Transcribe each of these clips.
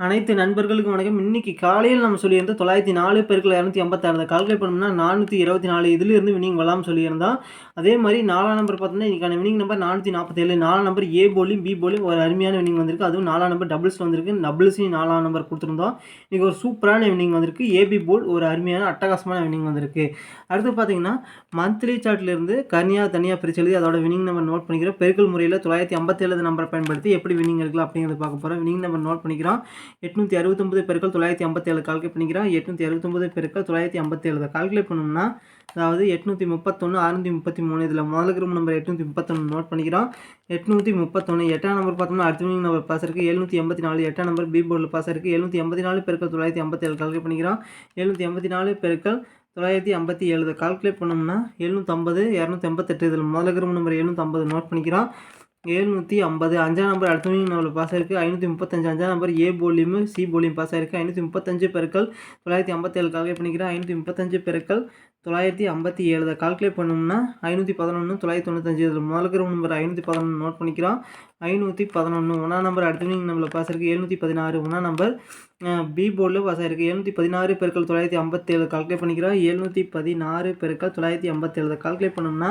அனைத்து நண்பர்களுக்கும் வணக்கம். இன்னைக்கு காலையில் நம்ம சொல்லியிருந்தோம் 904 பெருக்கல் 256 கால்குலேட் பண்ணோம்னா 424 இதிலிருந்து வின்னிங் வரலாம்னு சொல்லியிருந்தோம். அதே மாதிரி 4ஆம் நம்பர் பார்த்தோம்னா இன்னைக்கான வின்னிங் நம்பர் 447. 4ஆம் நம்பர் ஏ போலியும் பி போலியும் ஒரு அருமையான வின்னிங் வந்திருக்கு. அதுவும் 4ஆம் நம்பர் டபுள்ஸ் வந்திருக்கு. டபுள்ஸையும் 4ஆம் நம்பர் கொடுத்துருந்தோம். இன்னைக்கு ஒரு சூப்பரான வின்னிங் வந்திருக்கு. ஏபி போல் ஒரு அருமையான அட்டகாசமான வின்னிங் வந்திருக்கு. அடுத்து பார்த்தீங்கன்னா மந்த்லி சார்ட்லேருந்து தனியாக பிரிச்சு எழுதி அதோட வின்னிங் நம்பர் நோட் பண்ணிக்கிறோம். பெருக்கல் முறையில் 957 நம்பரை பயன்படுத்தி எப்படி வின்னிங் எடுக்கலாம் அப்படிங்கிறத பார்க்க போகிறோம். வின்னிங் நம்பர் நோட் பண்ணிக்கிறோம். 869 பெருக்கல் 957 கால்குலேட் பண்ணிக்கிறோம். 869 பெருக்கல் 957 கால்குலேட் பண்ணோம்னா அதாவது 831 633 இதில் முதல் கிரூப் நம்பர் 831 நோட் பண்ணிக்கிறோம். 831 8ஆம் நம்பர் பார்த்தோம்னா அடுத்த வின்னிங் நம்பர் பாஸ் இருக்குது. 784 8ஆம் நம்பர் பி போர்டில் பாஸ் இருக்குது. 784 பெருக்கல் 957 கால்குலேட் பண்ணிக்கிறோம். 784 பெருக்கல் 957 கால்குலேட் பண்ணோம்னா 750 288 இதில் முதல் கிரூப் நம்பர் 750 நோட் பண்ணிக்கிறோம். 750 5ஆம் நம்பர் அடுத்த வின்னிங் நம்பர் பாஸ் ஆயிருக்கு. 535 5ஆம் நம்பர் ஏ போலியும் சி போலியும் பாஸ் ஆயிருக்கு. 535 பெருக்கல் 957 கால்குலேட் பண்ணிக்கிறோம். 535 பெருக்கல் 957 கால்குலேட் பண்ணோம்னா 511 995 இதில் முதல் கிரூப் நம்பர் 511 நோட் பண்ணிக்கிறோம். 511 ஒன்றாம் நம்பர் அடுத்த வின்னிங் நம்பரில் பாஸ் இருக்குது. 716 ஒன்றாம் நம்பர் பி போர்டில் பாஸ் ஆயிருக்கு. 716 பெருக்கல் 957 கால்குலேட் பண்ணிக்கிறோம். 716 பெருக்கல் 957 கால்குலேட் பண்ணோம்னா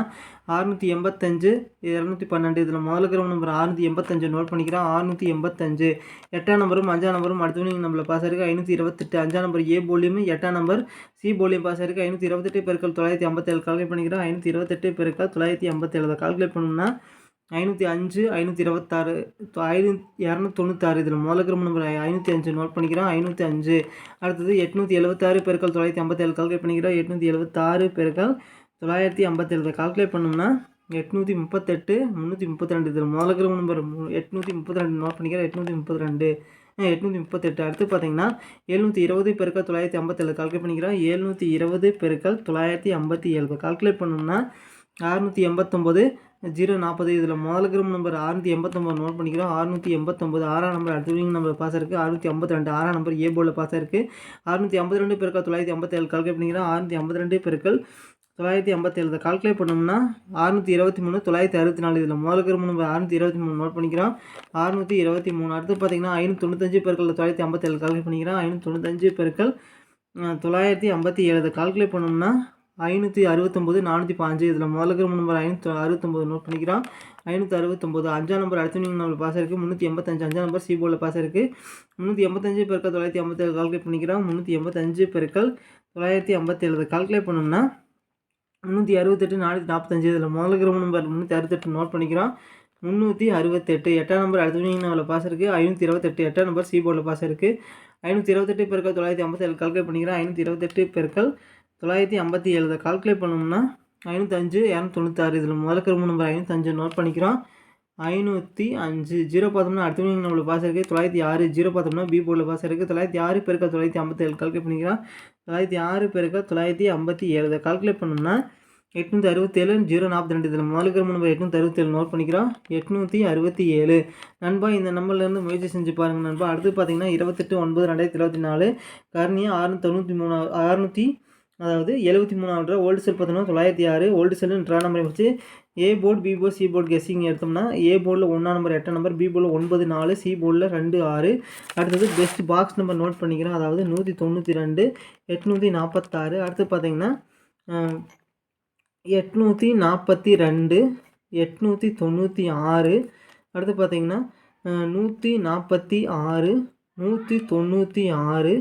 685 212 இதில் முதல் கிரூப் நம்பர் 685 நோட் பண்ணிக்கிறோம். 685 8ஆம் நம்பரும் 5ஆம் நம்பரும் அடுத்த வின்னிங் நம்பரில் பாஸ் ஆயிருக்கு. 528 5ஆம் நம்பர் ஏ போலியும் 8ஆம் நம்பர் சி போலியும் பாஸ் ஆயிருக்கு. 528 பெருக்கல் 957 கால்குலேட் பண்ணிக்கிறோம். 528 பெருக்கல் 957 கால்குலேட் பண்ணோம்னா 505 526 296 இதில் முதல் கிரூப் நம்பர் 505 நோட் பண்ணிக்கிறோம். 505 அடுத்தது 876 பெருக்கல் 957 கால்குலேட் பண்ணிக்கிறோம். 876 பெருக்கல் 957 கால்குலேட் பண்ணோம்னா 838 332 இதில் முதல் கிரூப் நம்பர் 832 நோட் பண்ணிக்கிறோம். 832 838 அடுத்து பார்த்தீங்கன்னா 720 பெருக்கல் 957 கால்குலேட் பண்ணிக்கிறோம். 720 பெருக்கல் 957 கால்குலேட் பண்ணோம்னா 689 040 இதில் முதல் கிரூப் நம்பர் 689 நோட் பண்ணிக்கிறோம். 689 6ஆம் நம்பர் அடுத்த வின்னிங் நம்பர் பாஸ் இருக்குது. 652 6ஆம் நம்பர் ஏ போர்டில் பாஸ் இருக்குது. 652 பெருக்கல் 957 கால்குலேட் பண்ணிக்கிறோம். 652 பெருக்கல் 957 கால்குலேட் பண்ணோம்னா 623 964 இதில் முதல் கிரூப் நம்பர் 623 நோட் பண்ணிக்கிறோம். 623 அடுத்து பார்த்தீங்கன்னா 595 பெருக்கல் 957 கால்குலேட் பண்ணிக்கிறோம். 595 பெருக்கல் 957 கால்குலேட் பண்ணோம்னா 569 405 இதில் முதல் கிரூப் நம்பர் 569 நோட் பண்ணிக்கிறோம். 569 5ஆம் நம்பர் அடுத்த வின்னிங் நம்பர் பாஸ் இருக்குது. 385 5ஆம் நம்பர் சி போர்டில் பாஸ் இருக்குது. 385 பெருக்கல் 957 கால்குலேட் பண்ணிக்கிறோம். 385 பெருக்கல் 957 கால்குலேட் பண்ணோம்னா 368 445 இதில் முதல் கிரூப் நம்பர் 368 நோட் பண்ணிக்கிறோம். 368 8ஆம் நம்பர் அடுத்த வின்னிங் நம்பரில் பாஸ் இருக்குது. 528 8ஆம் நம்பர் சி போர்டில் பாஸ் இருக்குது. 528 பெருக்கல் 957 கால்குலேட் பண்ணிக்கிறோம். 528 பெருக்கல் 957 கால்குலேட் பண்ணோம்னா 505 296 இதில் முதல் கிரூப் நம்பர் 505 நோட் பண்ணிக்கிறோம். 505 0 பார்த்தோம்னா அடுத்த வின்னிங் நம்பரில் பாஸ் இருக்குது. 906 0 பார்த்தோம்னா பி போர்டில் பாஸ் இருக்குது. 906 பெருக்கல் 957 கால்குலேட் பண்ணிக்கிறோம். 906 பெருக்கல் 957 கால்குலேட் பண்ணோம்னா 867 042 இதில் முதல் கிரூப் நம்பர் 867 நோட் பண்ணிக்கிறோம். 867 நண்பா இந்த நம்பர்லேருந்து முயற்சி செஞ்சு பாருங்கள் நண்பா. அடுத்து பார்த்தீங்கன்னா 28/9/2024 கர்னியா 73 ஓல்டு செல் பார்த்தோம்னா 906 ஓல்டு செல் ட்ரா நம்பரை வச்சு A board B board C board guessing எடுத்தோம்னா ஏ போர்டில் 1ஆம் நம்பர் 8ஆம் நம்பர் பி போர்டில் 94 சி போர்டில் 26 அடுத்தது பெஸ்ட் பாக்ஸ் நம்பர் நோட் பண்ணிக்கிறோம். அதாவது 192 846 அடுத்து பார்த்தீங்கன்னா 842 896 அடுத்து பார்த்தீங்கன்னா 146 196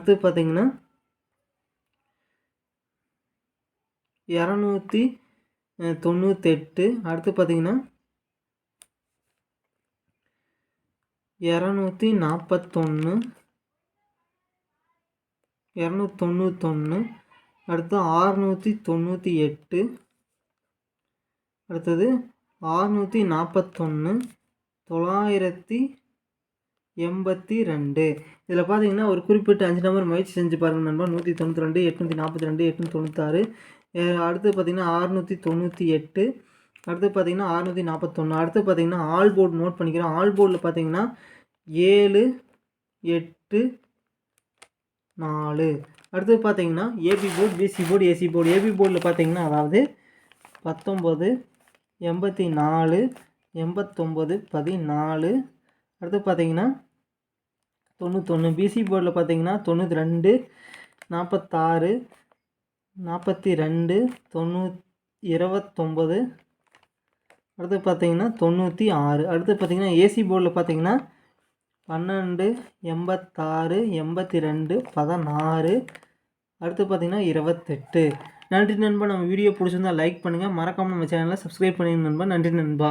அடுத்து பார்த்தீங்கன்னா 298 அடுத்து பார்த்தீங்கன்னா 241 291 அடுத்து 698 அடுத்தது 641 982 இதில் பார்த்தீங்கன்னா ஒரு குறிப்பிட்ட 5 நம்பர் முயற்சி செஞ்சு பாருங்கள் நண்பா. 192 842 896 அடுத்து பார்த்தீங்கன்னா 698 அடுத்து பார்த்தீங்கன்னா 641 அடுத்து பார்த்தீங்கன்னா ஆல் போர்டு நோட் பண்ணிக்கிறோம். ஆல் போர்டில் பார்த்தீங்கன்னா 7 8 4 அடுத்து பார்த்தீங்கன்னா AB board BC board AC board. AB போர்டில் பார்த்தீங்கன்னா அதாவது 19 84 89 14 அடுத்து பார்த்தீங்கன்னா 91. பிசி போர்டில் பார்த்தீங்கன்னா 92, 46, 42, 29. அடுத்து பார்த்தீங்கன்னா 96. அடுத்து பார்த்தீங்கன்னா ஏசி போர்டில் பார்த்தீங்கன்னா 12, 86, 82, 16. அடுத்து பார்த்தீங்கன்னா 28. நன்றி நண்பா. நம்ம வீடியோ பிடிச்சிருந்தா லைக் பண்ணுங்கள், மறக்காமல் நம்ம சேனலை சப்ஸ்கிரைப் பண்ணிடுங்க நண்பா. நன்றி நண்பா.